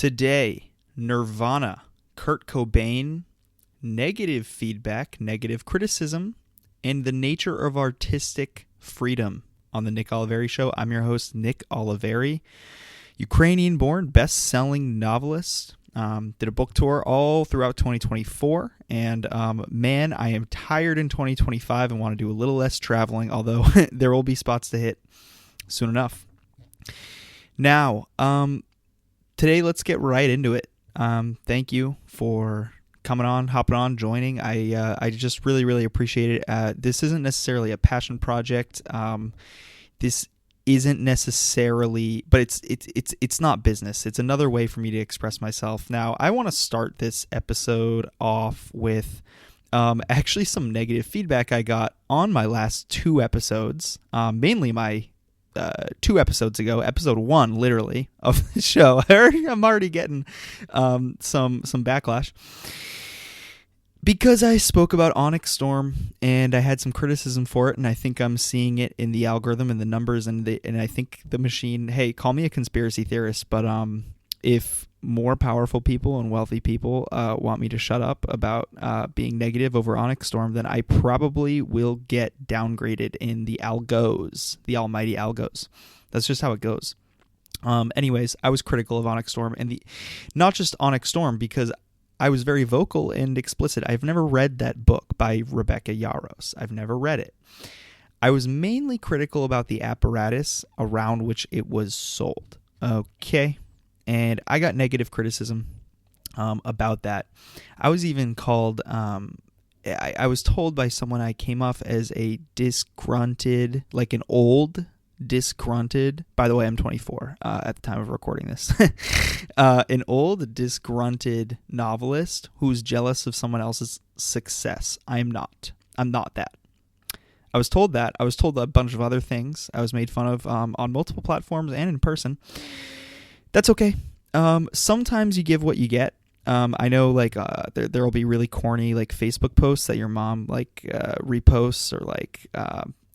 Today, Nirvana, Kurt Cobain, negative feedback, negative criticism, and the nature of artistic freedom on the Nick Oliveri Show. I'm your host, Nick Oliveri, Ukrainian-born, best-selling novelist. Did a book tour all throughout 2024, and man, I am tired in 2025 and want to do a little less traveling, although there will be spots to hit soon enough. Now, today, let's get right into it. Thank you for coming on, hopping on, joining. I just really appreciate it. This isn't necessarily a passion project. This isn't necessarily, but it's not business. It's another way for me to express myself. Now, I want to start this episode off with actually some negative feedback I got on my last two episodes, mainly my 2 episodes ago, episode 1, literally, of the show. I'm already getting some backlash because I spoke about Onyx Storm and I had some criticism for it, and I think I'm seeing it in the algorithm and the numbers, and I think the machine. Hey, call me a conspiracy theorist, but if more powerful people and wealthy people want me to shut up about being negative over Onyx Storm, then I probably will get downgraded in the algos, the almighty algos. That's just how it goes. Anyways, I was critical of Onyx Storm, and not just Onyx Storm, because I was very vocal and explicit. I've never read that book by Rebecca Yarros. I've never read it. I was mainly critical about the apparatus around which it was sold. Okay. And I got negative criticism about that. I was even called, I was told by someone I came off as a disgruntled, like an old disgruntled, by the way, I'm 24 at the time of recording this, an old disgruntled novelist who's jealous of someone else's success. I'm not that. I was told that. I was told a bunch of other things. I was made fun of on multiple platforms and in person. That's okay. Sometimes you give what you get. I know, like, there will be really corny, like, Facebook posts that your mom, like, reposts, or, like,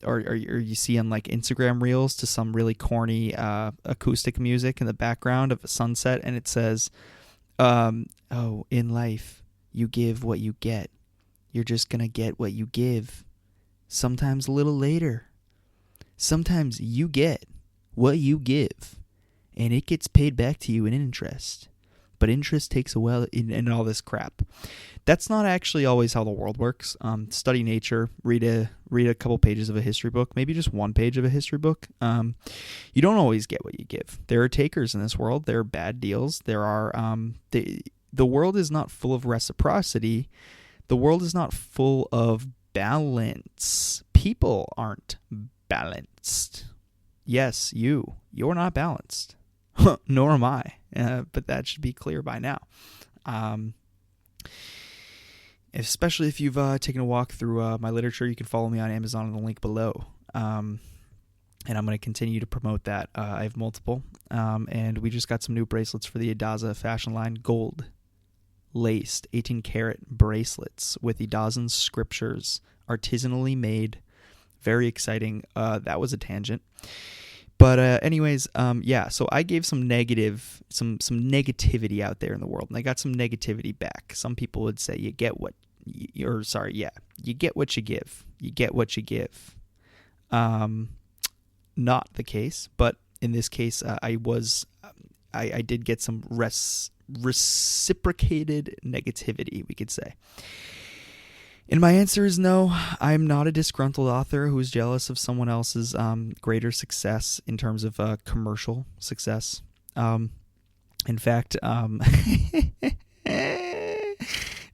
or you see on, like, Instagram reels to some really corny acoustic music in the background of a sunset, and it says, oh, in life, you give what you get. You're just gonna get what you give. Sometimes a little later. Sometimes you get what you give. And it gets paid back to you in interest. But interest takes a while in all this crap. That's not actually always how the world works. Study nature, read a couple pages of a history book, maybe just one page of a history book. You don't always get what you give. There are takers in this world. There are bad deals. There are the world is not full of reciprocity. The world is not full of balance. People aren't balanced. Yes, you're not balanced. Nor am I, but that should be clear by now. Especially if you've taken a walk through my literature, you can follow me on Amazon in the link below. And I'm going to continue to promote that. I have multiple, and we just got some new bracelets for the Idaza fashion line, gold laced 18-karat bracelets with Idazan scriptures, artisanally made. Very exciting. That was a tangent. But anyways, yeah, so I gave some negativity out there in the world, and I got some negativity back. Some people would say you get what you get what you give. You get what you give. Not the case, but in this case, I did get some reciprocated negativity, we could say. And my answer is no. I'm not a disgruntled author who's jealous of someone else's greater success in terms of commercial success. In fact, there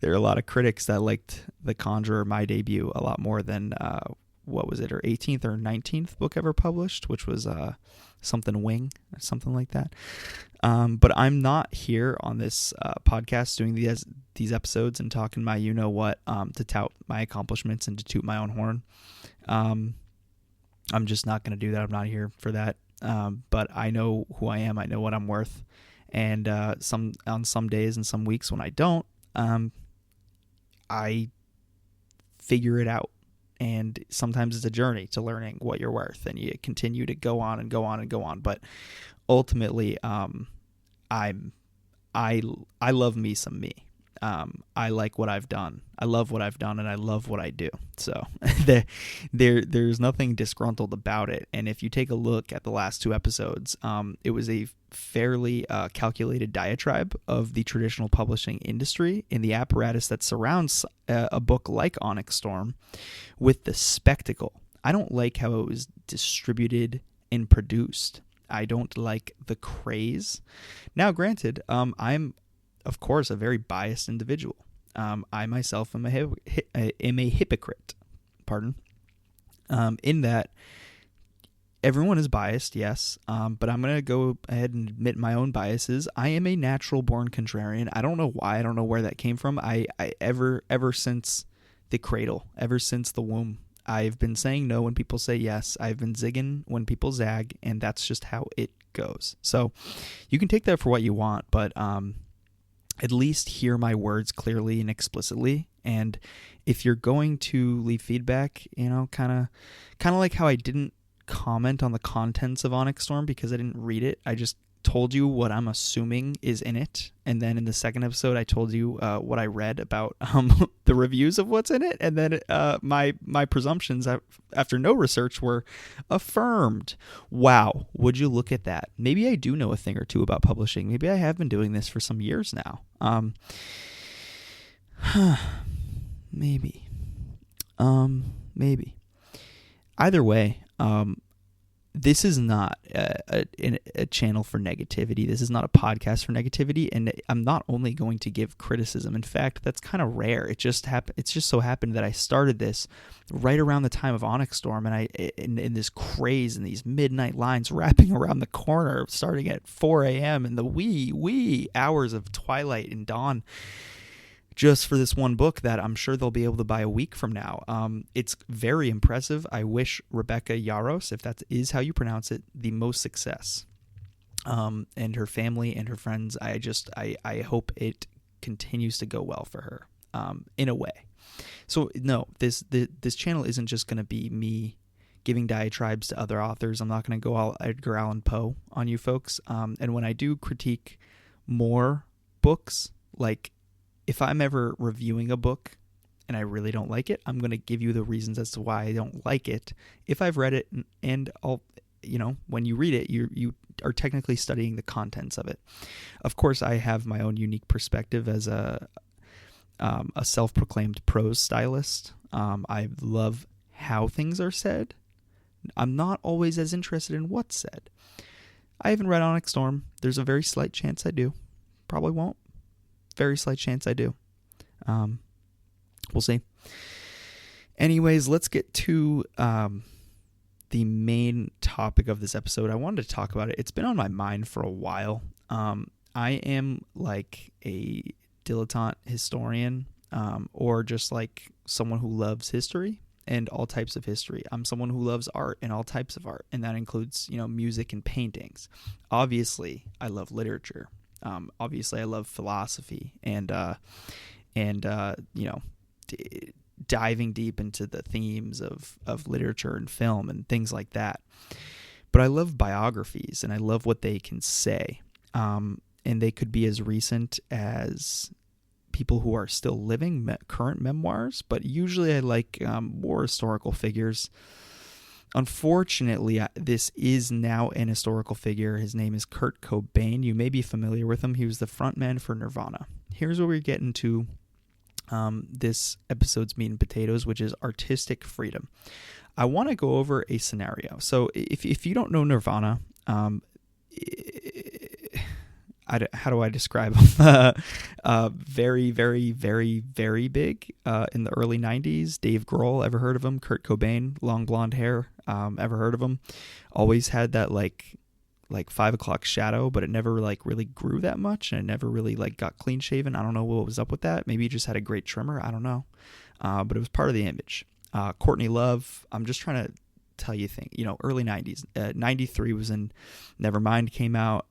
are a lot of critics that liked The Conjurer, my debut, a lot more than, what was it, her 18th or 19th book ever published, which was something Wing, or something like that. But I'm not here on this podcast doing these episodes and talking my you-know-what to tout my accomplishments and to toot my own horn. I'm just not going to do that. I'm not here for that. But I know who I am. I know what I'm worth. And on some days and some weeks when I don't, I figure it out. And sometimes it's a journey to learning what you're worth, and you continue to go on and go on and go on. But ultimately, I'm I love me some me. I like what I've done. I love what I've done, and I love what I do. So there's nothing disgruntled about it. And if you take a look at the last 2 episodes, it was a fairly calculated diatribe of the traditional publishing industry and the apparatus that surrounds a book like Onyx Storm with the spectacle. I don't like how it was distributed and produced. I don't like the craze. Now, granted, I'm, of course, a very biased individual. I myself am a hypocrite, in that everyone is biased, yes, but I'm going to go ahead and admit my own biases. I am a natural-born contrarian. I don't know why. I don't know where that came from. Ever since the cradle, ever since the womb, I've been saying no when people say yes. I've been zigging when people zag, and that's just how it goes. So you can take that for what you want, but at least hear my words clearly and explicitly. And if you're going to leave feedback, kind of like how I didn't comment on the contents of Onyx Storm because I didn't read it. I just told you what I'm assuming is in it, and then in the second episode I told you what I read about the reviews of what's in it, and then my presumptions after no research were affirmed. Wow, would you look at that? Maybe I do know a thing or two about publishing. Maybe I have been doing this for some years now. Maybe. Either way, this is not a channel for negativity. This is not a podcast for negativity, and I'm not only going to give criticism. In fact, that's kind of rare. It's just so happened that I started this right around the time of Onyx Storm, and in this craze and these midnight lines wrapping around the corner, starting at 4 a.m. in the wee hours of twilight and dawn, just for this one book that I'm sure they'll be able to buy a week from now. It's very impressive. I wish Rebecca Yaros, if that is how you pronounce it, the most success. And her family and her friends, I hope it continues to go well for her, in a way. So no, this channel isn't just going to be me giving diatribes to other authors. I'm not going to go all Edgar Allan Poe on you folks. And when I do critique more books, like, if I'm ever reviewing a book and I really don't like it, I'm going to give you the reasons as to why I don't like it. If I've read it, and I'll, when you read it, you are technically studying the contents of it. Of course, I have my own unique perspective as a self-proclaimed prose stylist. I love how things are said. I'm not always as interested in what's said. I haven't read Onyx Storm. There's a very slight chance I do. Probably won't. Very slight chance I do. We'll see. Anyways, let's get to the main topic of this episode. I wanted to talk about it. It's been on my mind for a while. I am like a dilettante historian, or just like someone who loves history and all types of history. I'm someone who loves art and all types of art, and that includes, music and paintings. Obviously, I love literature. Obviously, I love philosophy and diving deep into the themes of literature and film and things like that. But I love biographies, and I love what they can say. And they could be as recent as people who are still living, current memoirs, but usually I like more historical figures. Unfortunately, this is now an historical figure. His name is Kurt Cobain. You may be familiar with him. He was the frontman for Nirvana. Here's where we get into this episode's meat and potatoes, which is artistic freedom. I want to go over a scenario. So if you don't know Nirvana, how do I describe him? Very, very, very, very big in the early 90s. Dave Grohl, ever heard of him? Kurt Cobain, long blonde hair, ever heard of him? Always had that like 5 o'clock shadow, but it never really grew that much, and it never really got clean shaven. I don't know what was up with that. Maybe he just had a great trimmer. I don't know. But it was part of the image. Courtney Love, I'm just trying to tell you things. Early 90s. 93 was in Nevermind came out.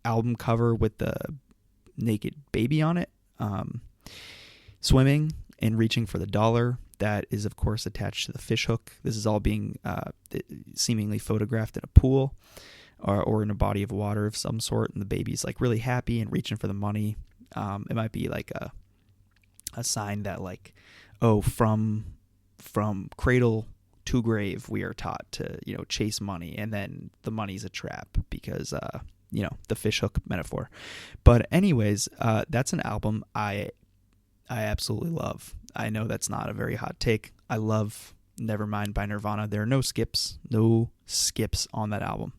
Album cover with the naked baby on it, swimming and reaching for the dollar that is of course attached to the fish hook. This is all being seemingly photographed in a pool or in a body of water of some sort, and the baby's like really happy and reaching for the money. It might be like a sign that like, oh, from cradle to grave, we are taught to, chase money, and then the money's a trap because, the fishhook metaphor. But anyways, that's an album I absolutely love. I know that's not a very hot take. I love Nevermind by Nirvana. There are no skips on that album.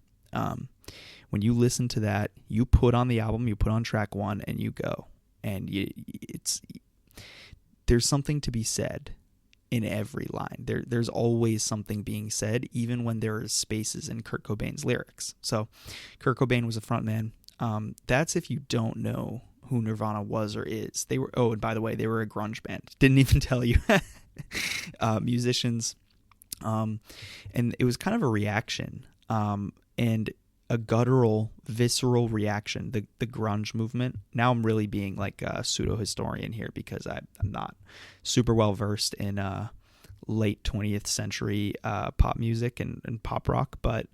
When you listen to that, you put on the album, you put on track 1, and you go. And there's something to be said in every line. There's always something being said, even when there are spaces in Kurt Cobain's lyrics. So Kurt Cobain was a frontman. That's if you don't know who Nirvana was or is. And by the way, they were a grunge band. Didn't even tell you. Musicians. And it was kind of a reaction. And a guttural, visceral reaction, the grunge movement. Now I'm really being like a pseudo-historian here because I'm not super well versed in late 20th century pop music and pop rock. But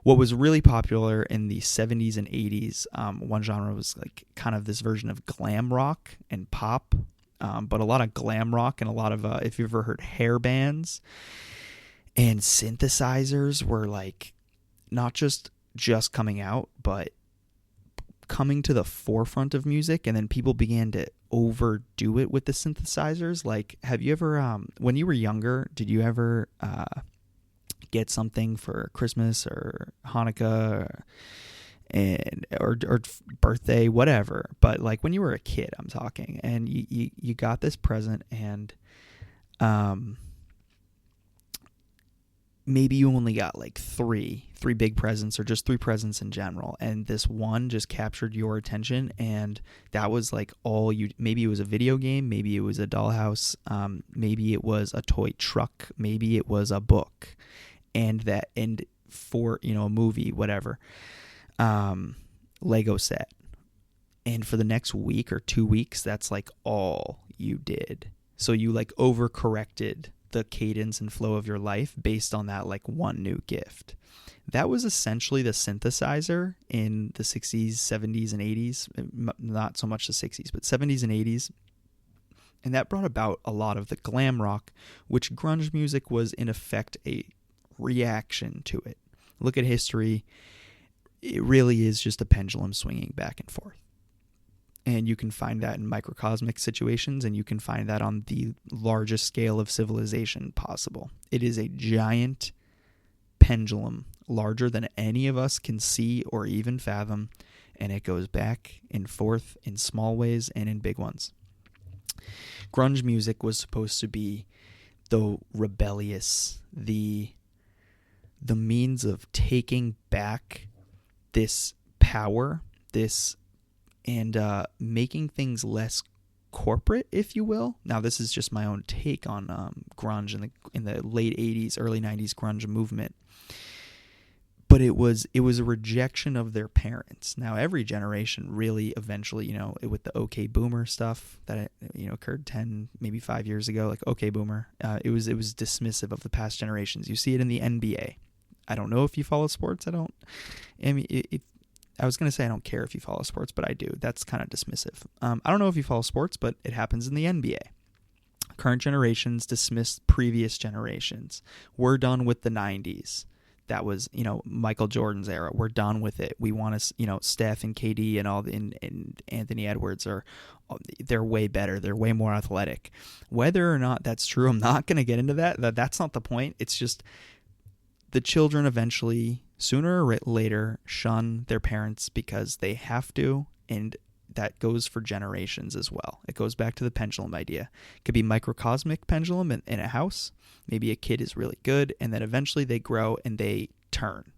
what was really popular in the 70s and 80s, one genre was like kind of this version of glam rock and pop, but a lot of glam rock and a lot of, if you've ever heard hair bands and synthesizers were like not just coming out, but coming to the forefront of music, and then people began to overdo it with the synthesizers. Like, have you ever, when you were younger, did you ever get something for Christmas or Hanukkah or birthday, whatever? But like when you were a kid, I'm talking, and you got this present, and maybe you only got like three big presents, or just 3 presents in general, and this one just captured your attention, and that was like all you. Maybe it was a video game, maybe it was a dollhouse, maybe it was a toy truck, maybe it was a book, and for a movie, whatever, Lego set. And for the next week or 2 weeks, that's like all you did. So you like overcorrected the cadence and flow of your life based on that like one new gift. That was essentially the synthesizer in the 60s, 70s, and 80s. Not so much the 60s, but 70s and 80s. And that brought about a lot of the glam rock, which grunge music was in effect a reaction to it. Look at history. It really is just a pendulum swinging back and forth. And you can find that in microcosmic situations, and you can find that on the largest scale of civilization possible. It is a giant pendulum, larger than any of us can see or even fathom, and it goes back and forth in small ways and in big ones. Grunge music was supposed to be the rebellious, the means of taking back this power, and making things less corporate, if you will. Now, this is just my own take on grunge in the late 80s, early 90s grunge movement. But it was a rejection of their parents. Now, every generation really eventually, with the OK Boomer stuff that occurred 10, maybe 5 years ago, like OK Boomer, it was dismissive of the past generations. You see it in the NBA. I don't know if you follow sports. I was going to say I don't care if you follow sports, but I do. That's kind of dismissive. I don't know if you follow sports, but it happens in the NBA. Current generations dismiss previous generations. We're done with the 90s. That was, Michael Jordan's era. We're done with it. We want to, Steph and KD and Anthony Edwards they're way better. They're way more athletic. Whether or not that's true, I'm not going to get into that. That's not the point. It's just the children eventually, sooner or later, shun their parents because they have to, and that goes for generations as well. It goes back to the pendulum idea. It could be microcosmic pendulum in a house. Maybe a kid is really good, and then eventually they grow and they turn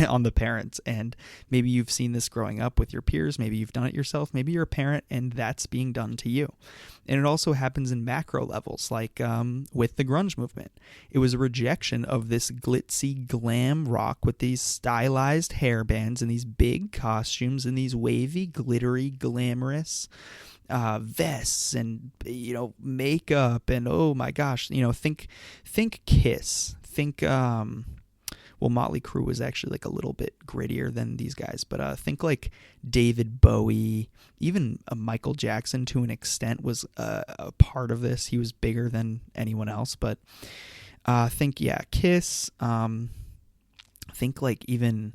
on the parents. And maybe you've seen this growing up with your peers. Maybe you've done it yourself. Maybe you're a parent and that's being done to you. And it also happens in macro levels, like with the grunge movement. It was a rejection of this glitzy glam rock with these stylized hair bands and these big costumes and these wavy, glittery, glamorous vests and makeup and oh my gosh, think Kiss, think well, Motley Crue was actually like a little bit grittier than these guys, but think like David Bowie, even Michael Jackson to an extent was a part of this. He was bigger than anyone else, but think Kiss. Think like even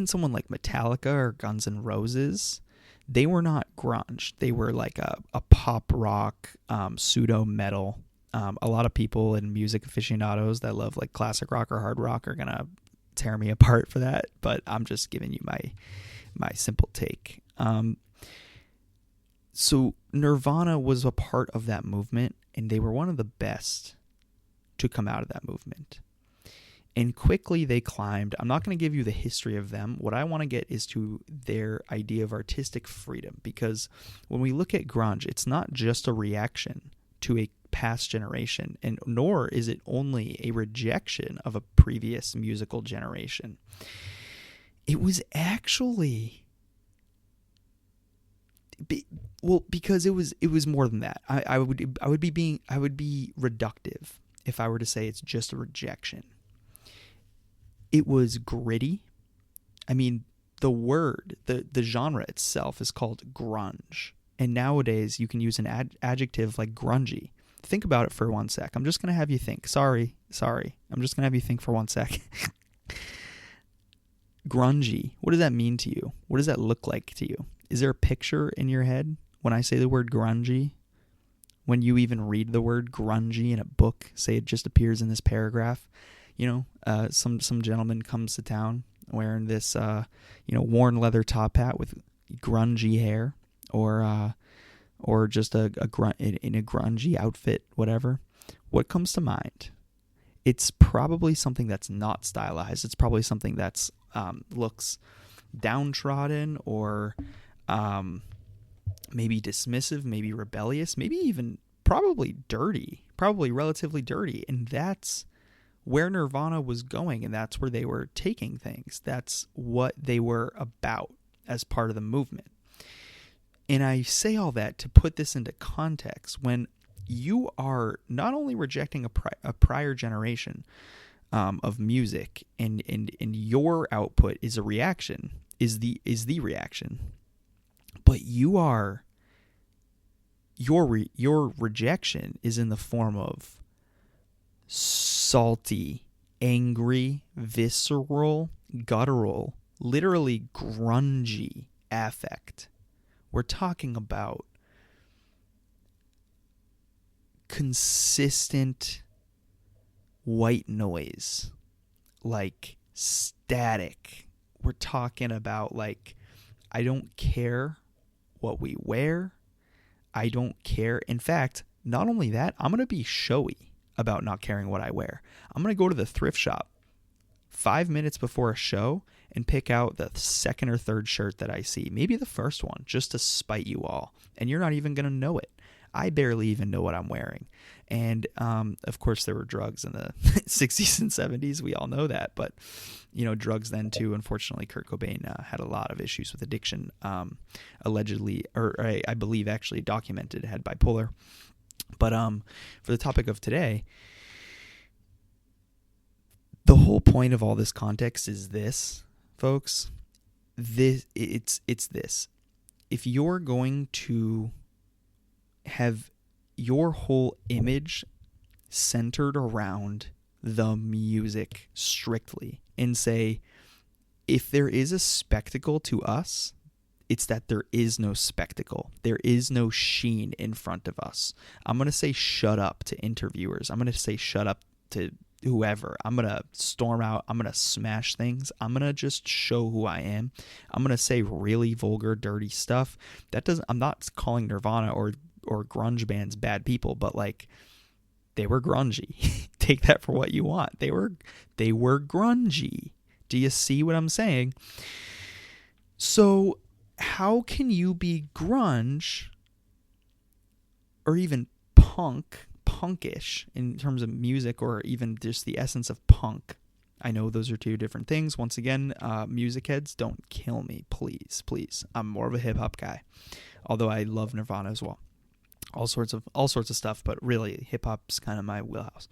someone like Metallica or Guns N' Roses. They were not grunge. They were like a pop rock, pseudo metal. A lot of people and music aficionados that love like classic rock or hard rock are gonna tear me apart for that, but I'm just giving you my simple take. So Nirvana was a part of that movement, and they were one of the best to come out of that movement. And quickly they climbed. I'm not going to give you the history of them. What I want to get is to their idea of artistic freedom, because when we look at grunge, it's not just a reaction to a past generation, and nor is it only a rejection of a previous musical generation. It was actually, because it was more than that. I would be reductive if I were to say it's just a rejection. It was gritty. I mean, the word, the genre itself is called grunge. And nowadays you can use an adjective like grungy. Think about it for 1 sec. I'm just going to have you think. Sorry. I'm just going to have you think for 1 sec. Grungy. What does that mean to you? What does that look like to you? Is there a picture in your head when I say the word grungy? When you even read the word grungy in a book, say it just appears in this paragraph. Some gentleman comes to town wearing this, worn leather top hat with grungy hair, or just in a grungy outfit, whatever. What comes to mind? It's probably something that's not stylized. It's probably something that's looks downtrodden, or maybe dismissive, maybe rebellious, maybe even probably dirty, probably relatively dirty, and that's where Nirvana was going, and that's where they were taking things. That's what they were about as part of the movement. And I say all that to put this into context. When you are not only rejecting a prior generation of music, and your output is a reaction, is the reaction, but your rejection is in the form of salty, angry, visceral, guttural, literally grungy affect. We're talking about consistent white noise, like static. We're talking about like, I don't care what we wear. I don't care. In fact, not only that, I'm going to be showy about not caring what I wear. I'm going to go to the thrift shop 5 minutes before a show and pick out the second or third shirt that I see, maybe the first one, just to spite you all. And you're not even going to know it. I barely even know what I'm wearing. And of course, there were drugs in the 60s and 70s. We all know that. But, drugs then too. Unfortunately, Kurt Cobain had a lot of issues with addiction, allegedly, or I believe actually documented, had bipolar. But for the topic of today, the whole point of all this context is this, folks. It's this. If you're going to have your whole image centered around the music strictly, and say, if there is a spectacle to us, it's that there is no spectacle. There is no sheen in front of us. I'm going to say shut up to interviewers. I'm going to say shut up to whoever. I'm going to storm out. I'm going to smash things. I'm going to just show who I am. I'm going to say really vulgar, dirty stuff. I'm not calling Nirvana or grunge bands bad people, but like, they were grungy. Take that for what you want. They were grungy. Do you see what I'm saying? So how can you be grunge or even punkish in terms of music, or even just the essence of punk? I know those are two different things. Once again, music heads, don't kill me, please. I'm more of a hip hop guy, although I love Nirvana as well. All sorts of stuff, but really hip hop's kind of my wheelhouse.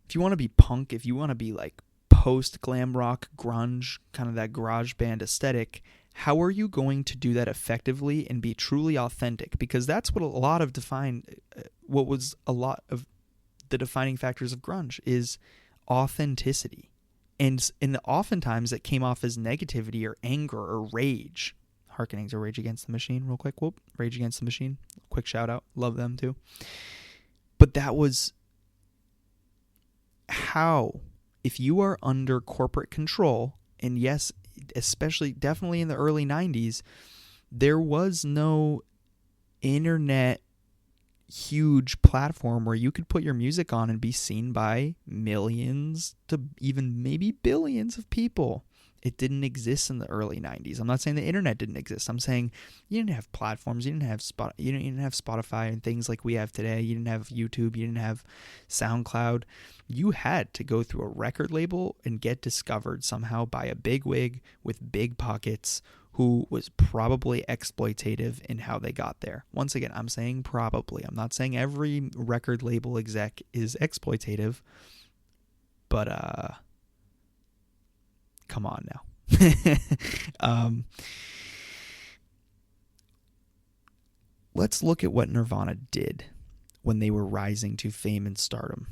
If you want to be punk, if you want to be like post glam rock grunge, kind of that garage band aesthetic, how are you going to do that effectively and be truly authentic? Because that's what what was a lot of the defining factors of grunge is authenticity. And oftentimes it came off as negativity or anger or rage. Harkening to Rage Against the Machine real quick. Whoop, Rage Against the Machine. Quick shout out. Love them too. But that was how, if you are under corporate control, and yes, especially definitely in the early 90s, there was no internet huge platform where you could put your music on and be seen by millions to even maybe billions of people. It didn't exist in the early 90s. I'm not saying the internet didn't exist. I'm saying you didn't have platforms. You didn't have Spotify and things like we have today. You didn't have YouTube. You didn't have SoundCloud. You had to go through a record label and get discovered somehow by a big wig with big pockets who was probably exploitative in how they got there. Once again, I'm saying probably. I'm not saying every record label exec is exploitative, but come on now. Let's look at what Nirvana did when they were rising to fame and stardom,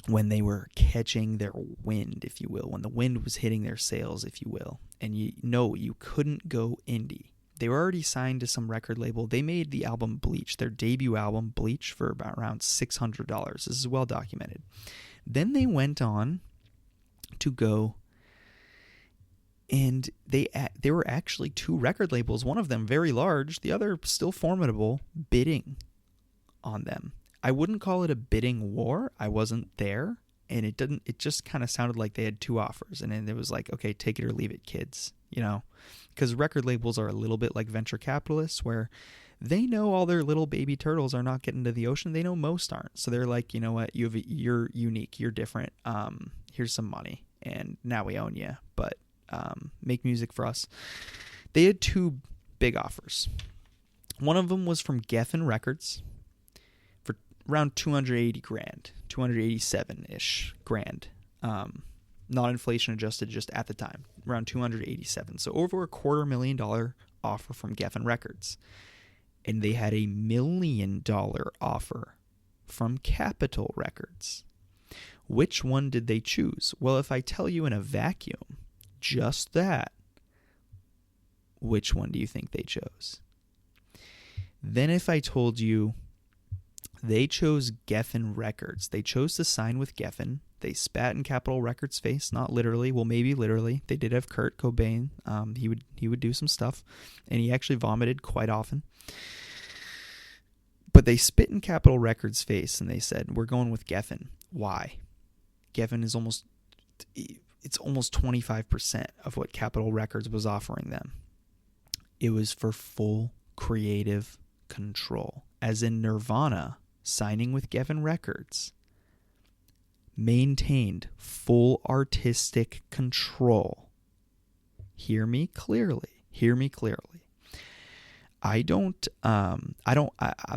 when they were catching their wind, if you will, when the wind was hitting their sails, if you will. And you couldn't go indie. They were already signed to some record label. They made the album Bleach, their debut album Bleach, for about around $600. This is well documented. Then they went on to go, and there were actually two record labels, one of them very large, the other still formidable, bidding on them. I wouldn't call it a bidding war. I wasn't there, and it just kind of sounded like they had two offers, and then it was like, okay, take it or leave it, kids, because record labels are a little bit like venture capitalists, where they know all their little baby turtles are not getting to the ocean. They know most aren't. So they're like, you know what, you're unique, you're different. Here's some money, and now we own you, but make music for us. They had two big offers. One of them was from Geffen Records for around $287-ish grand. Not inflation adjusted, just at the time, around $287. So over $250,000 offer from Geffen Records. And they had $1 million offer from Capitol Records. Which one did they choose? Well, if I tell you in a vacuum, just that, which one do you think they chose? Then if I told you they chose Geffen Records, they chose to sign with Geffen. They spat in Capitol Records' face, not literally, well, maybe literally. They did have Kurt Cobain. He would do some stuff, and he actually vomited quite often. But they spit in Capitol Records' face, and they said, we're going with Geffen. Why? Geffen is almost 25% of what Capitol Records was offering them. It was for full creative control. As in Nirvana, signing with Geffen Records, maintained full artistic control. Hear me clearly. I'm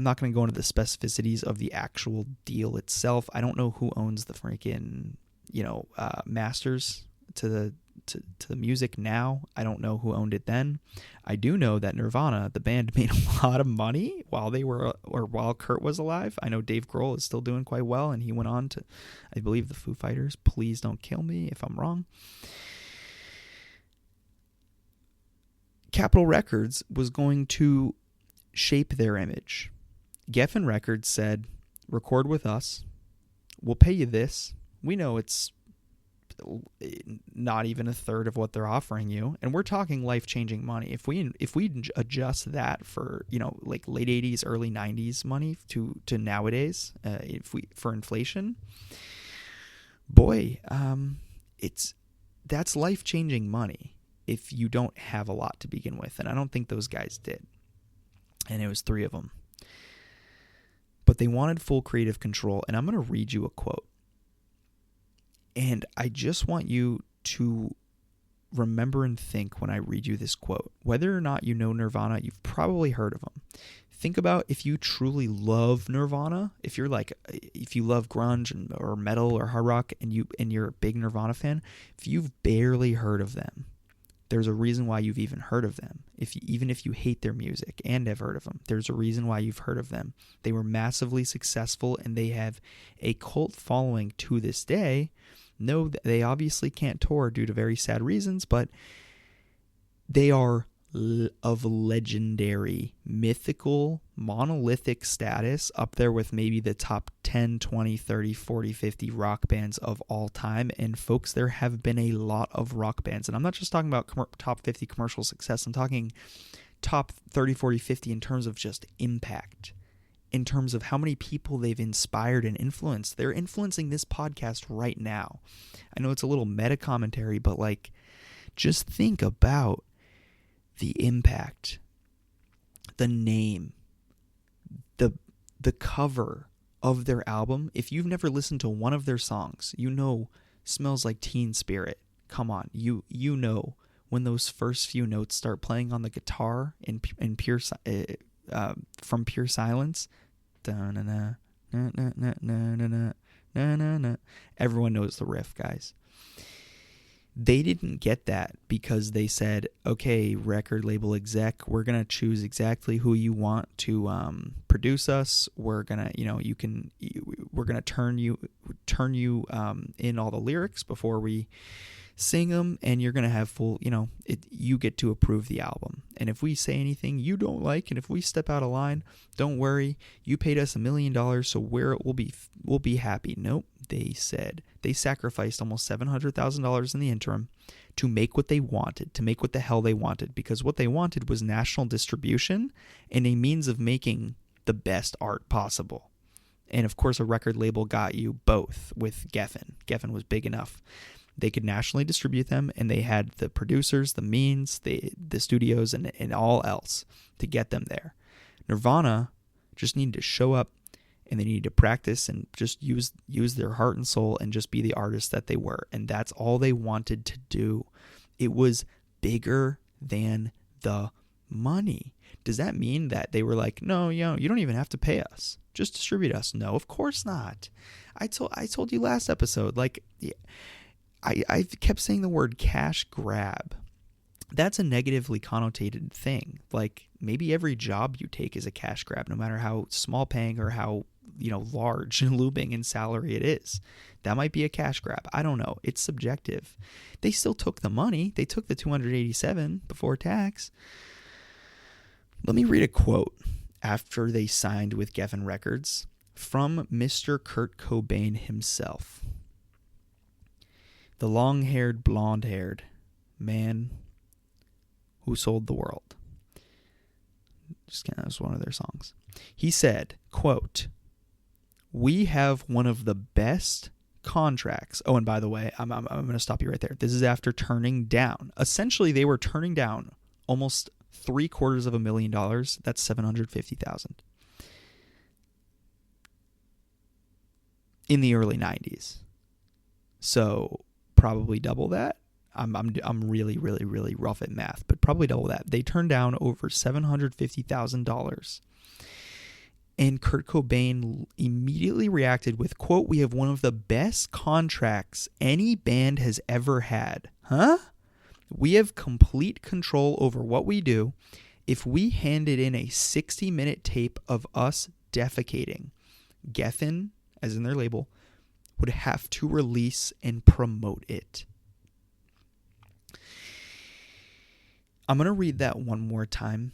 not going to go into the specificities of the actual deal itself. I don't know who owns the freaking, masters to the music now. I don't know who owned it then. I do know that Nirvana, the band, made a lot of money while Kurt was alive. I know Dave Grohl is still doing quite well, and he went on to, I believe, the Foo Fighters. Please don't kill me if I'm wrong. Capitol Records was going to shape their image. Geffen Records said, record with us. We'll pay you this. We know it's not even a third of what they're offering you, and we're talking life-changing money. If we adjust that for like late 80s, early 90s money to nowadays, for inflation, boy, that's life-changing money if you don't have a lot to begin with, and I don't think those guys did. And it was 3 of them, but they wanted full creative control. And I'm going to read you a quote. And I just want you to remember and think when I read you this quote. Whether or not you know Nirvana, you've probably heard of them. Think about if you truly love Nirvana, if you love grunge or metal or hard rock and you're a big Nirvana fan, if you've barely heard of them, there's a reason why you've even heard of them. Even if you hate their music and have heard of them, there's a reason why you've heard of them. They were massively successful and they have a cult following to this day. No, they obviously can't tour due to very sad reasons, but they are of legendary, mythical, monolithic status, up there with maybe the top 10, 20, 30, 40, 50 rock bands of all time. And folks, there have been a lot of rock bands. And I'm not just talking about top 50 commercial success. I'm talking top 30, 40, 50 in terms of just impact, in terms of how many people they've inspired and influenced. They're influencing this podcast right now. I know it's a little meta commentary, but like, just think about the impact, the name, the cover of their album. If you've never listened to one of their songs, you know Smells Like Teen Spirit. Come on, you know when those first few notes start playing on the guitar in pure from Pure Silence. Everyone knows the riff, guys. They didn't get that because they said, okay, record label exec, we're going to choose exactly who you want to produce us. We're going to, we're going to turn you in all the lyrics before we sing them, and you're going to have full, you get to approve the album. And if we say anything you don't like, and if we step out of line, don't worry, you paid us $1 million, so we'll be happy. Nope, they said. They sacrificed almost $700,000 in the interim to make what they wanted, to make what the hell they wanted, because what they wanted was national distribution and a means of making the best art possible. And of course, a record label got you both with Geffen. Geffen was big enough. They could nationally distribute them, and they had the producers, the means, the studios, and all else to get them there. Nirvana just needed to show up, and they needed to practice and just use their heart and soul and just be the artists that they were. And that's all they wanted to do. It was bigger than the money. Does that mean that they were like, no, you don't even have to pay us, just distribute us? No, of course not. I told you last episode, like, yeah, I kept saying the word cash grab. That's a negatively connotated thing. Like, maybe every job you take is a cash grab, no matter how small paying or how, large and looming in salary it is. That might be a cash grab. I don't know. It's subjective. They still took the money. They took the $287 before tax. Let me read a quote after they signed with Geffen Records from Mr. Kurt Cobain himself. The long-haired, blonde-haired man who sold the world. Just kidding, that was one of their songs. He said, quote, "We have one of the best contracts." Oh, and by the way, I'm going to stop you right there. This is after turning down. Essentially, they were turning down almost $750,000. That's $750,000 in the early 90s. So probably double that. I'm really, really, really rough at math, but probably double that. They turned down over $750,000. And Kurt Cobain immediately reacted with, quote, "We have one of the best contracts any band has ever had." Huh? "We have complete control over what we do. If we handed in a 60-minute tape of us defecating, Geffen, as in their label, would have to release and promote it." I'm going to read that one more time.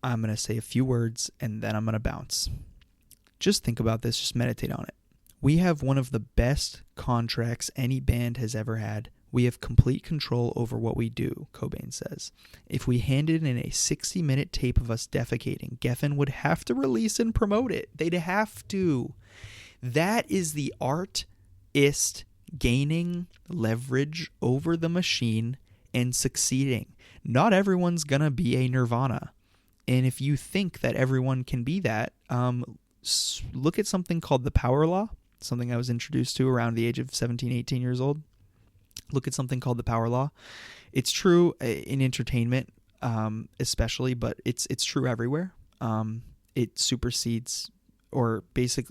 I'm going to say a few words, and then I'm going to bounce. Just think about this. Just meditate on it. "We have one of the best contracts any band has ever had. We have complete control over what we do," Cobain says. "If we handed in a 60-minute tape of us defecating, Geffen would have to release and promote it." They'd have to. That is the artist gaining leverage over the machine and succeeding. Not everyone's going to be a Nirvana. And if you think that everyone can be that, look at something called the power law, something I was introduced to around the age of 17, 18 years old. Look at something called the power law. It's true in entertainment, especially, but it's true everywhere. It supersedes, or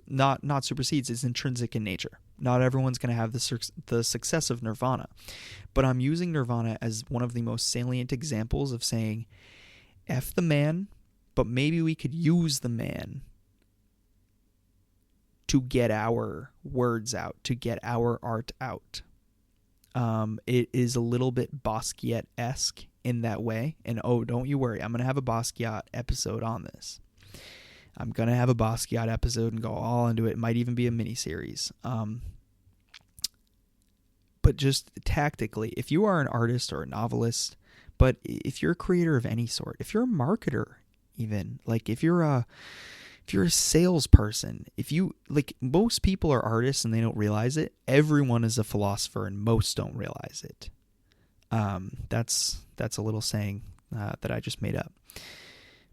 not supersedes, it's intrinsic in nature. Not everyone's going to have the success of Nirvana. But I'm using Nirvana as one of the most salient examples of saying, F the man, but maybe we could use the man to get our words out, to get our art out. It is a little bit Basquiat-esque in that way. And don't you worry, I'm going to have a Basquiat episode on this. I'm going to have a Basquiat episode and go all into it. It might even be a mini-series. But just tactically, if you are an artist or a novelist, but if you're a creator of any sort, if you're a marketer even, like if you're a salesperson, most people are artists and they don't realize it. Everyone is a philosopher and most don't realize it. That's a little saying that I just made up.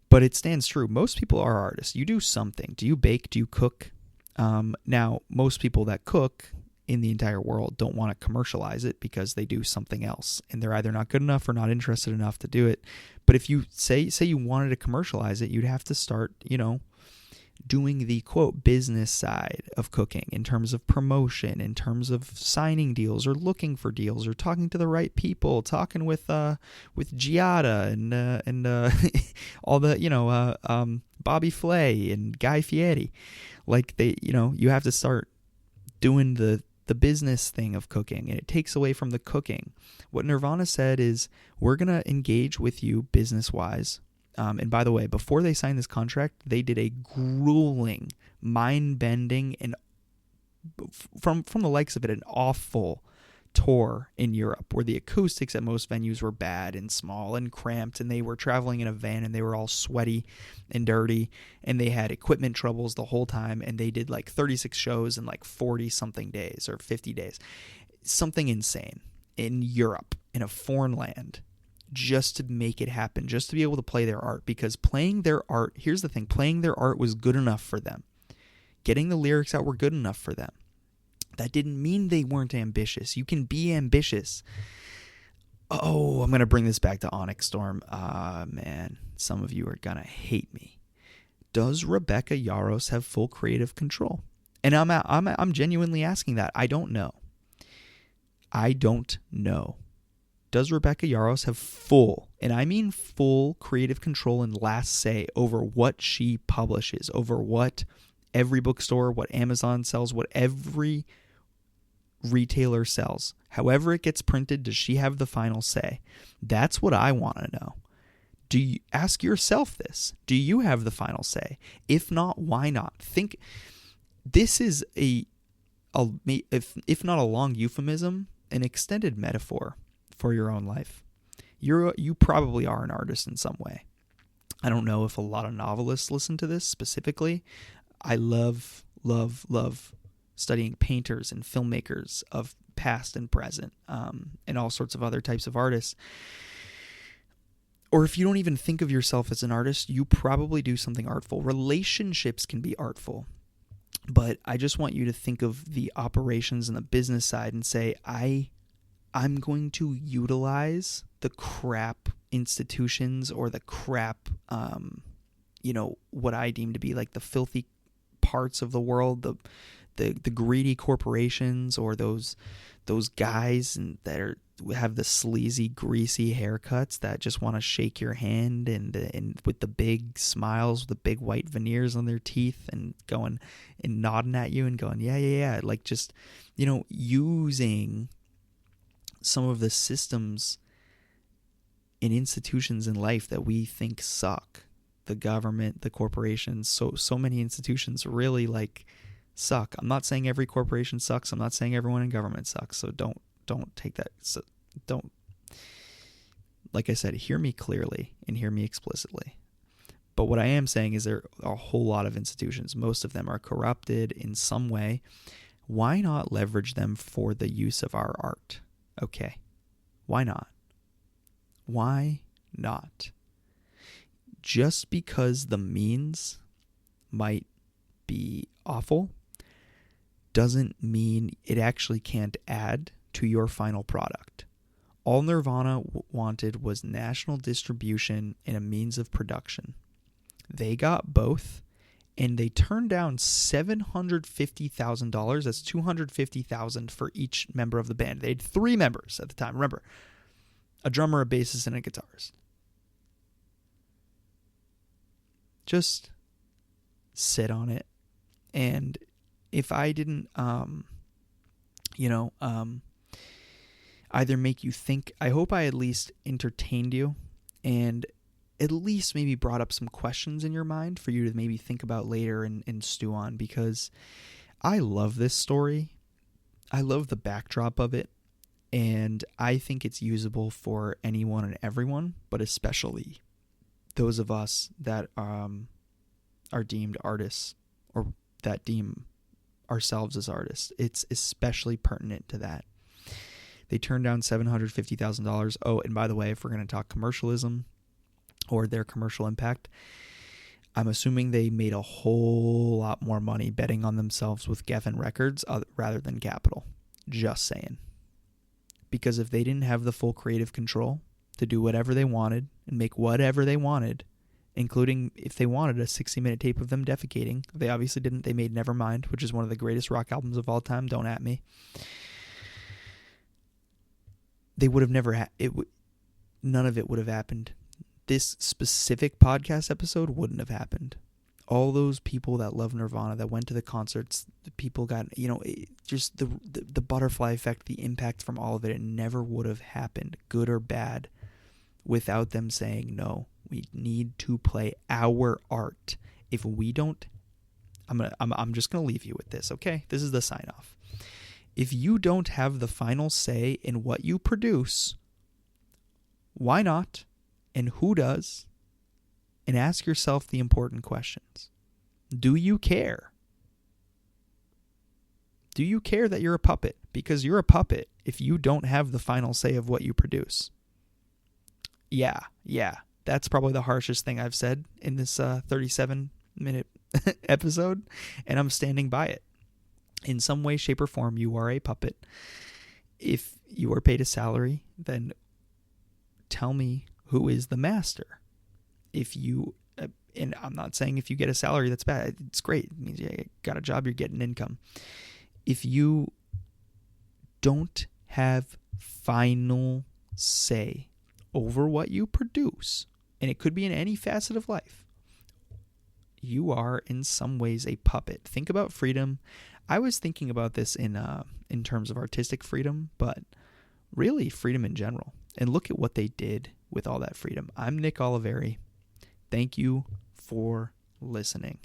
But it stands true. Most people are artists. You do something. Do you bake? Do you cook? Now, most people that cook in the entire world don't want to commercialize it because they do something else. And they're either not good enough or not interested enough to do it. But if you say you wanted to commercialize it, you'd have to start, doing the, quote, business side of cooking in terms of promotion, in terms of signing deals or looking for deals or talking to the right people, talking with Giada and all the, Bobby Flay and Guy Fieri. Like you have to start doing the business thing of cooking, and it takes away from the cooking. What Nirvana said is, we're going to engage with you business-wise. And by the way, before they signed this contract, they did a grueling, mind-bending, and from the likes of it, an awful tour in Europe, where the acoustics at most venues were bad and small and cramped, and they were traveling in a van, and they were all sweaty and dirty, and they had equipment troubles the whole time, and they did like 36 shows in like 40-something days or 50 days. Something insane in Europe, in a foreign land, just to make it happen, just to be able to play their art. Because playing their art, here's the thing, playing their art was good enough for them. Getting the lyrics out were good enough for them. That didn't mean they weren't ambitious. You can be ambitious. Oh, I'm going to bring this back to Onyx Storm. Man, some of you are going to hate me. Does Rebecca Yarros have full creative control? And I'm genuinely asking that. I don't know. Does Rebecca Yarros have full, and I mean full, creative control and last say over what she publishes, over what every bookstore, what Amazon sells, what every retailer sells? However it gets printed, does she have the final say? That's what I want to know. Do you ask yourself this? Do you have the final say? If not, why not? Think this is if not a long euphemism, an extended metaphor for your own life. You probably are an artist in some way. I don't know if a lot of novelists listen to this specifically. I love studying painters and filmmakers of past and present, and all sorts of other types of artists. Or if you don't even think of yourself as an artist, you probably do something artful. Relationships can be artful. But I just want you to think of the operations and the business side and say, I'm going to utilize the crap institutions or the crap, what I deem to be like the filthy parts of the world, the greedy corporations, or those guys that have the sleazy, greasy haircuts that just want to shake your hand and with the big smiles, with the big white veneers on their teeth, and going and nodding at you and going, yeah, like just, using some of the systems and institutions in life that we think suck. The government, the corporations, so many institutions really suck. I'm not saying every corporation sucks. I'm not saying everyone in government sucks. So don't take that. So don't, like I said, hear me clearly and hear me explicitly. But what I am saying is there are a whole lot of institutions. Most of them are corrupted in some way. Why not leverage them for the use of our art? Okay. Why not? Why not? Just because the means might be awful doesn't mean it actually can't add to your final product. All Nirvana wanted was national distribution and a means of production. They got both, and they turned down $750,000. That's $250,000 for each member of the band. They had 3 members at the time. Remember, a drummer, a bassist, and a guitarist. Just sit on it. And if I didn't, either make you think, I hope I at least entertained you and at least maybe brought up some questions in your mind for you to maybe think about later and stew on, because I love this story. I love the backdrop of it, and I think it's usable for anyone and everyone, but especially those of us that are deemed artists or that deem ourselves as artists. It's especially pertinent to that. They turned down $750,000. Oh, and by the way, if we're going to talk commercialism or their commercial impact, I'm assuming they made a whole lot more money betting on themselves with Geffen Records rather than Capitol. Just saying. Because if they didn't have the full creative control to do whatever they wanted and make whatever they wanted, including if they wanted a 60-minute tape of them defecating, they obviously didn't. They made Nevermind, which is one of the greatest rock albums of all time. Don't at me. They would have never none of it would have happened. This specific podcast episode wouldn't have happened. All those people that love Nirvana, that went to the concerts, the people got, just the butterfly effect, the impact from all of it, it never would have happened, good or bad, without them saying, no, we need to play our art. If we don't, I'm just going to leave you with this, okay? This is the sign off. If you don't have the final say in what you produce, why not? And who does? And ask yourself the important questions. Do you care? Do you care that you're a puppet? Because you're a puppet if you don't have the final say of what you produce. Yeah. That's probably the harshest thing I've said in this 37-minute episode, and I'm standing by it. In some way, shape, or form, you are a puppet. If you are paid a salary, then tell me who is the master. If you, and I'm not saying if you get a salary that's bad, it's great. It means you got a job, you're getting income. If you don't have final say over what you produce, and it could be in any facet of life, you are in some ways a puppet. Think about freedom. I was thinking about this in terms of artistic freedom, but really freedom in general. And look at what they did with all that freedom. I'm Nick Oliveri. Thank you for listening.